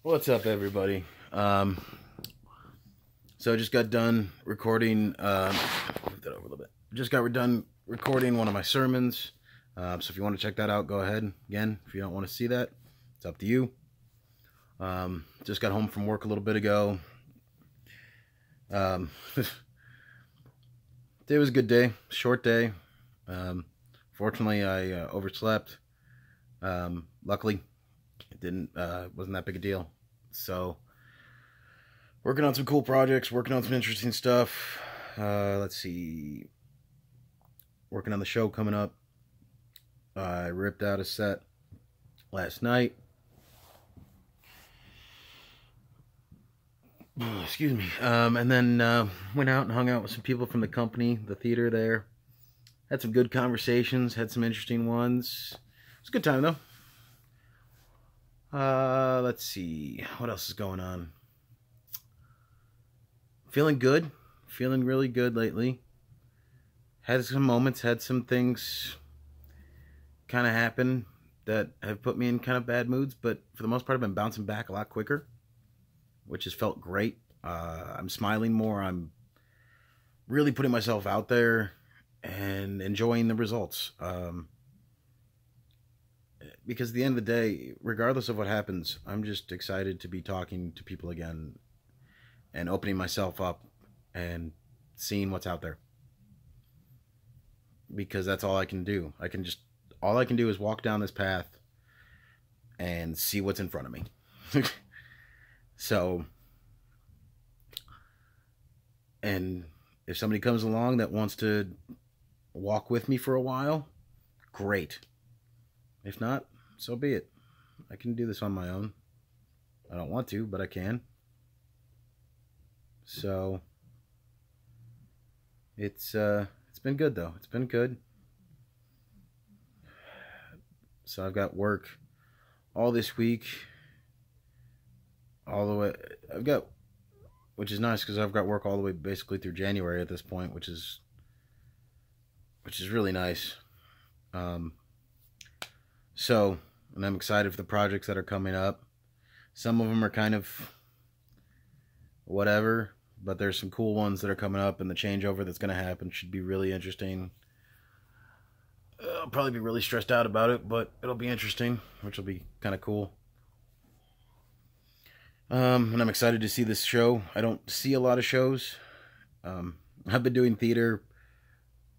What's up, everybody? So I just got done recording. Move that over a little bit. Just got done recording one of my sermons. So if you want to check that out, go ahead. Again, if you don't want to see that, it's up to you. Just got home from work a little bit ago. Today was a good day, short day. Fortunately, I overslept. Luckily, it wasn't that big a deal. So, working on some cool projects, working on some interesting stuff. Let's see. Working on the show coming up. I ripped out a set last night. Excuse me. And then went out and hung out with some people from the company, the theater there. Had some good conversations, had some interesting ones. It was a good time, though. Let's see. What else is going on? Feeling good. Feeling really good lately. Had some moments, had some things kind of happen that have put me in kind of bad moods, but for the most part I've been bouncing back a lot quicker, which has felt great. I'm smiling more. I'm really putting myself out there and enjoying the results. Because at the end of the day, regardless of what happens, I'm just excited to be talking to people again and opening myself up and seeing what's out there. Because that's all I can do. All I can do is walk down this path and see what's in front of me. So, and if somebody comes along that wants to walk with me for a while, great. If not, so be it. I can do this on my own. I don't want to, but I can. So, it's been good though. It's been good. So I've got work all this week, all the way. Which is nice because I've got work all the way basically through January at this point, which is really nice. So, and I'm excited for the projects that are coming up. Some of them are kind of whatever, but there's some cool ones that are coming up, and the changeover that's going to happen should be really interesting. I'll probably be really stressed out about it, but it'll be interesting, which will be kind of cool. And I'm excited to see this show. I don't see a lot of shows. I've been doing theater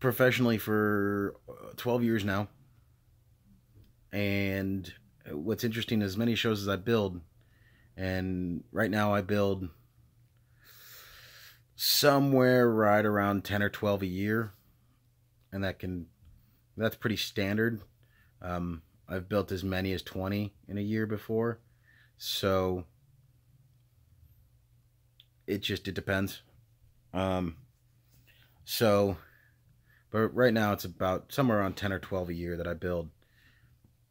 professionally for 12 years now. And what's interesting is as many shows as I build, and right now I build somewhere right around 10 or 12 a year, and that's pretty standard. I've built as many as 20 in a year before, so it depends. But right now it's about somewhere around 10 or 12 a year that I build,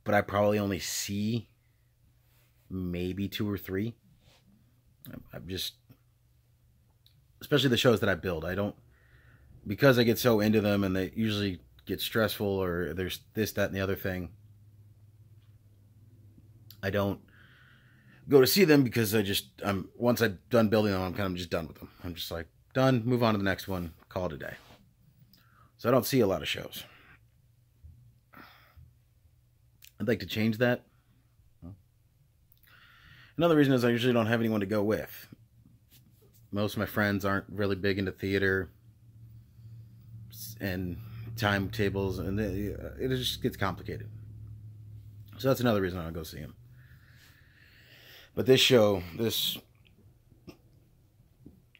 but I probably only see maybe 2 or 3. Especially the shows that I build, because I get so into them and they usually get stressful or there's this, that, and the other thing, I don't go to see them because once I'm done building them, I'm kind of just done with them. I'm just like, done, move on to the next one, call it a day. So I don't see a lot of shows. I'd like to change that. Another reason is I usually don't have anyone to go with. Most of my friends aren't really big into theater and timetables, and it just gets complicated. So that's another reason I don't go see them. But this show,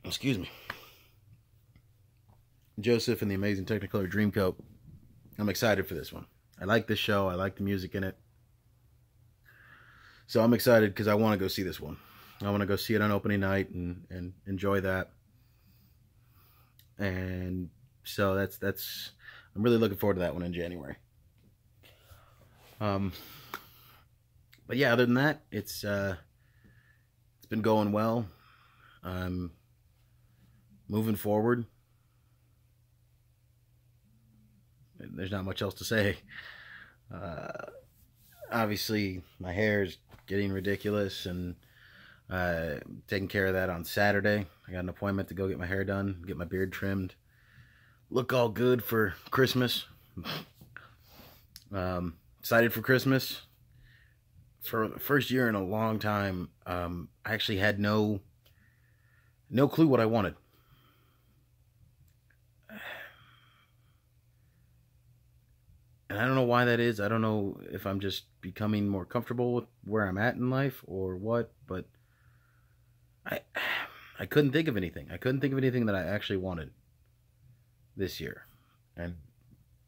excuse me, Joseph and the Amazing Technicolor Dreamcoat, I'm excited for this one. I like this show. I like the music in it. So I'm excited because I want to go see this one. I want to go see it on opening night and enjoy that. And so that's I'm really looking forward to that one in January. But yeah, other than that, it's been going well. I'm moving forward. There's not much else to say. Obviously, my hair is getting ridiculous, and Taking care of that on Saturday. I got an appointment to go get my hair done, get my beard trimmed, look all good for Christmas. Excited for Christmas. For the first year in a long time, I actually had no clue what I wanted. And I don't know why that is. I don't know if I'm just becoming more comfortable with where I'm at in life or what, but I I couldn't think of anything. I couldn't think of anything that I actually wanted this year. And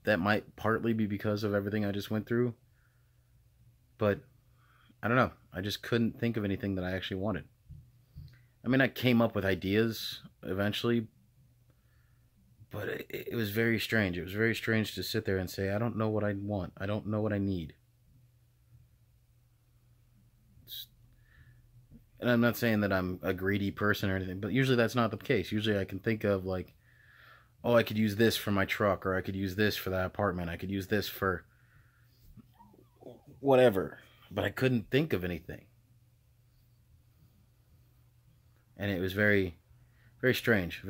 that might partly be because of everything I just went through. But I don't know. I just couldn't think of anything that I actually wanted. I mean, I came up with ideas eventually, but it was very strange. It was very strange to sit there and say, I don't know what I want. I don't know what I need. And I'm not saying that I'm a greedy person or anything, but usually that's not the case. Usually I can think of like, oh, I could use this for my truck, or I could use this for that apartment. I could use this for whatever. But I couldn't think of anything. And it was very, very strange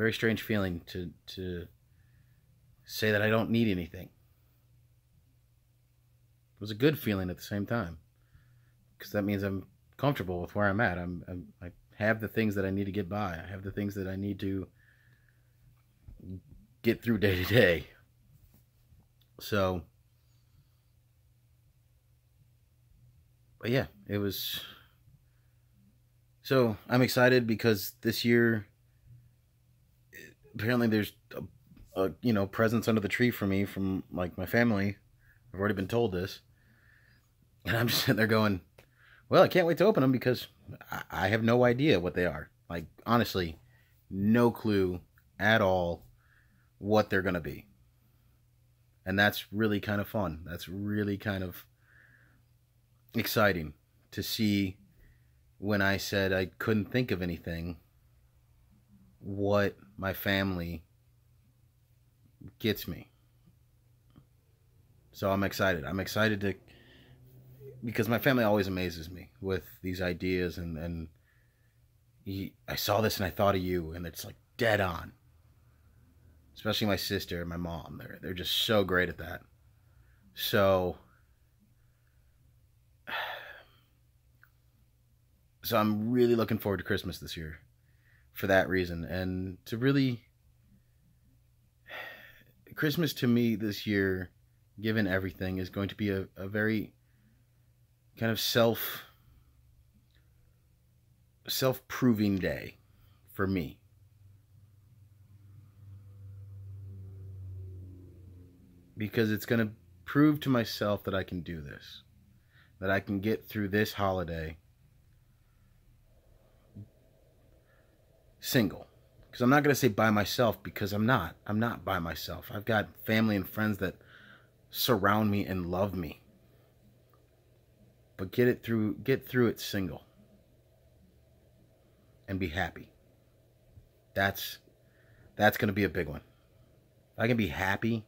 feeling to say that I don't need anything. It was a good feeling at the same time, because that means I'm comfortable with where I'm at. I have the things that I need to get by. I have the things that I need to get through day to day. So, but yeah, it was. So I'm excited because this year, apparently there's presents under the tree for me from like my family. I've already been told this, and I'm just sitting there going, well, I can't wait to open them because I have no idea what they are. Like, honestly, no clue at all what they're gonna be. And that's really kind of fun. That's really kind of exciting to see. When I said I couldn't think of anything, what my family gets me. So I'm excited. I'm excited to, because my family always amazes me with these ideas, and I saw this and I thought of you, and it's like dead on. Especially my sister and my mom. They're just so great at that. So I'm really looking forward to Christmas this year for that reason. And to really, Christmas to me this year, given everything, is going to be a very kind of self-proving day for me. Because it's going to prove to myself that I can do this. That I can get through this holiday single. Because I'm not going to say by myself, because I'm not by myself. I've got family and friends that surround me and love me. But get through it single. And be happy. That's going to be a big one. If I can be happy,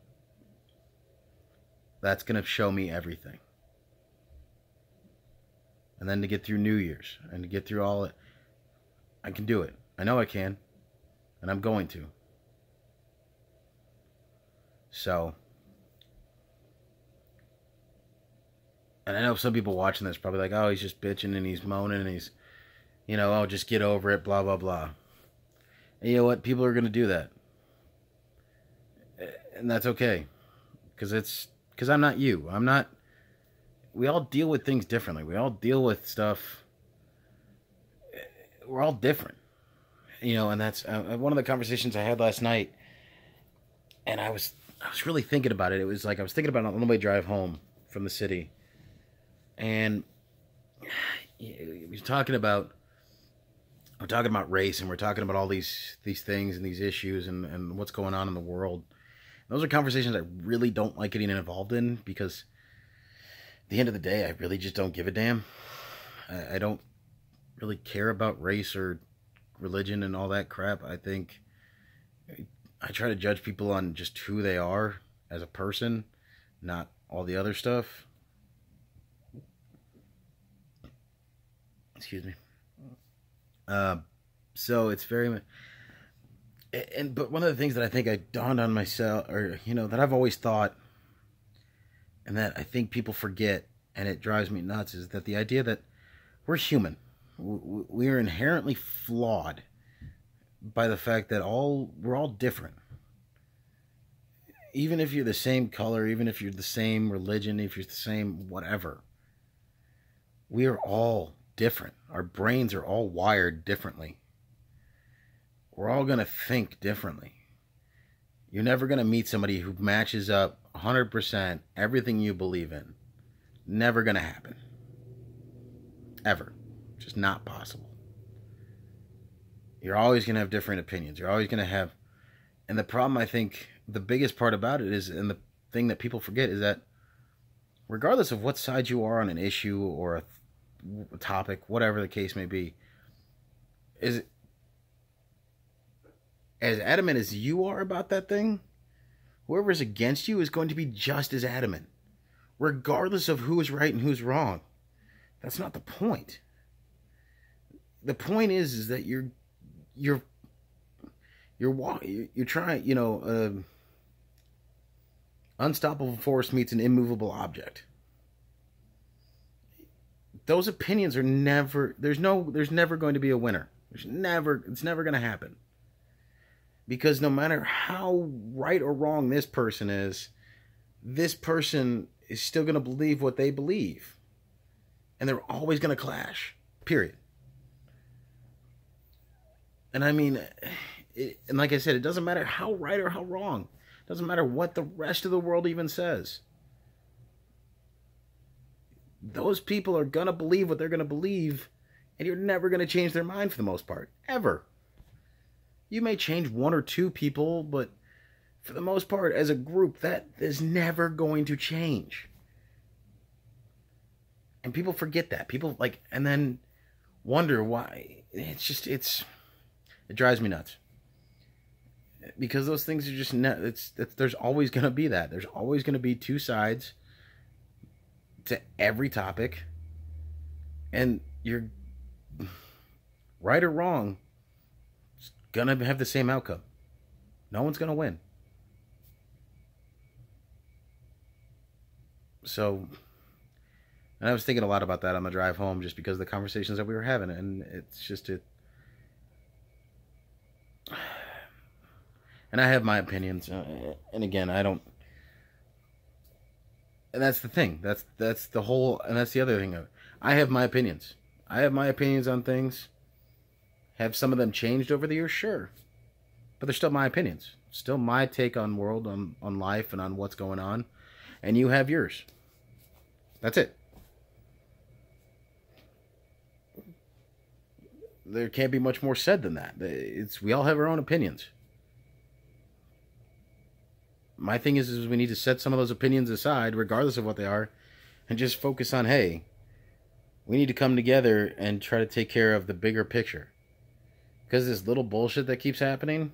that's going to show me everything. And then to get through New Year's and to get through all it, I can do it. I know I can, and I'm going to. So, and I know some people watching this probably like, oh, he's just bitching and he's moaning and he's, oh, just get over it, blah, blah, blah. And you know what? People are going to do that. And that's okay. Because I'm not you. We all deal with things differently. We all deal with stuff. We're all different. And that's one of the conversations I had last night, and I was really thinking about it. It was like I was thinking about it on the way drive home from the city, and we're talking about race, and we're talking about all these things and these issues and what's going on in the world. And those are conversations I really don't like getting involved in, because at the end of the day, I really just don't give a damn. I don't really care about race or religion and all that crap. I think I try to judge people on just who they are as a person, not all the other stuff. Excuse me. Uh, so it's very much, but one of the things that I think I dawned on myself, or that I've always thought, and that I think people forget, and it drives me nuts, is that the idea that we're human, we are inherently flawed by the fact that we're all different. Even if you're the same color, even if you're the same religion, if you're the same whatever, we are all different. Our brains are all wired differently. We're all going to think differently. You're never going to meet somebody who matches up 100% everything you believe in. Never going to happen. Ever. Just not possible. You're always going to have different opinions. You're always going to have... And the problem, I think, the biggest part about it is, and the thing that people forget, is that regardless of what side you are on an issue or a topic, whatever the case may be, is as adamant as you are about that thing, whoever's against you is going to be just as adamant, regardless of who is right and who's wrong. That's not the point. The point is that you're trying, unstoppable force meets an immovable object. Those opinions are never, there's never going to be a winner. It's never going to happen. Because no matter how right or wrong this person is still going to believe what they believe. And they're always going to clash. Period. And I mean, and like I said, it doesn't matter how right or how wrong. It doesn't matter what the rest of the world even says. Those people are going to believe what they're going to believe, and you're never going to change their mind for the most part. Ever. You may change one or two people, but for the most part, as a group, that is never going to change. And people forget that. People and then wonder why. It drives me nuts. Because those things are just, there's always going to be that. There's always going to be two sides to every topic. And you're right or wrong, it's going to have the same outcome. No one's going to win. So, and I was thinking a lot about that on the drive home, just because of the conversations that we were having. And it's just, and I have my opinions, and again, I don't. And that's the thing. That's the whole, and that's the other thing. I have my opinions. I have my opinions on things. Have some of them changed over the years? Sure, but they're still my opinions. Still my take on world, on life, and on what's going on. And you have yours. That's it. There can't be much more said than that. We all have our own opinions. My thing is we need to set some of those opinions aside, regardless of what they are, and just focus on, hey, we need to come together and try to take care of the bigger picture. Because this little bullshit that keeps happening,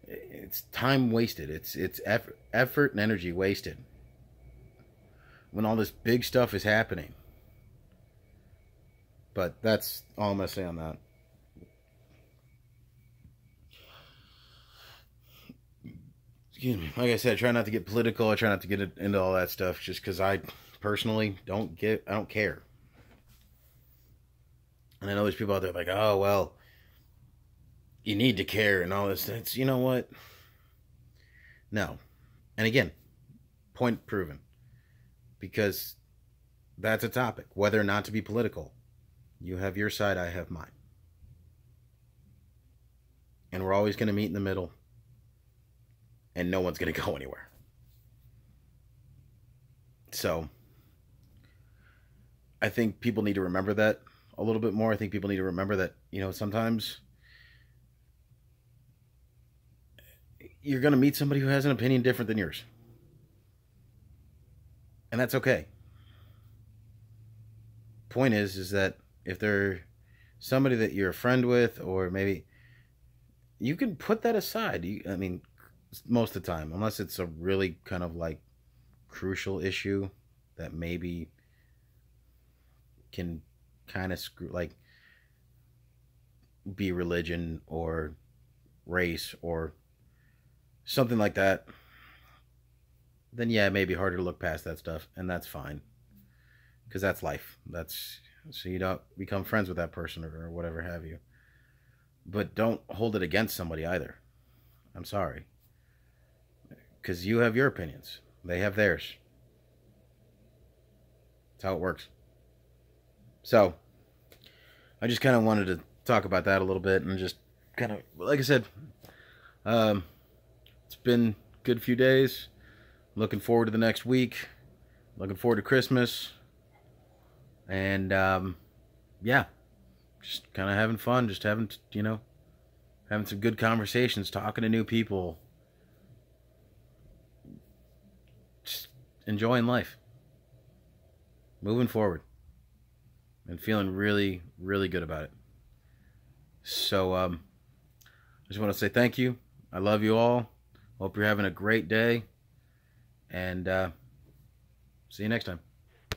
it's time wasted. It's effort and energy wasted. When all this big stuff is happening. But that's all I'm going to say on that. Excuse me. Like I said, I try not to get political. I try not to get into all that stuff, just because I personally don't care. And I know there's people out there like, oh, well, you need to care and all this. It's, you know what? No. And again, point proven. Because that's a topic, whether or not to be political. You have your side, I have mine. And we're always going to meet in the middle. And no one's going to go anywhere. So, I think people need to remember that a little bit more. I think people need to remember that, sometimes you're going to meet somebody who has an opinion different than yours. And that's okay. Point is that if they're somebody that you're a friend with, or maybe you can put that aside. Most of the time, unless it's a really kind of crucial issue that maybe can kind of screw, be religion or race or something like that, then yeah, it may be harder to look past that stuff, and that's fine, because that's life. That's so you don't become friends with that person or whatever have you. But don't hold it against somebody either. I'm sorry, because you have your opinions, they have theirs. That's how it works. So I just kind of wanted to talk about that a little bit, and just kind of, like I said, um, it's been a good few days. Looking forward to the next week. Looking forward to Christmas. And, yeah, just kind of having fun. Just having, having some good conversations, talking to new people. Just enjoying life. Moving forward. And feeling really, really good about it. So, I just want to say thank you. I love you all. Hope you're having a great day. And see you next time.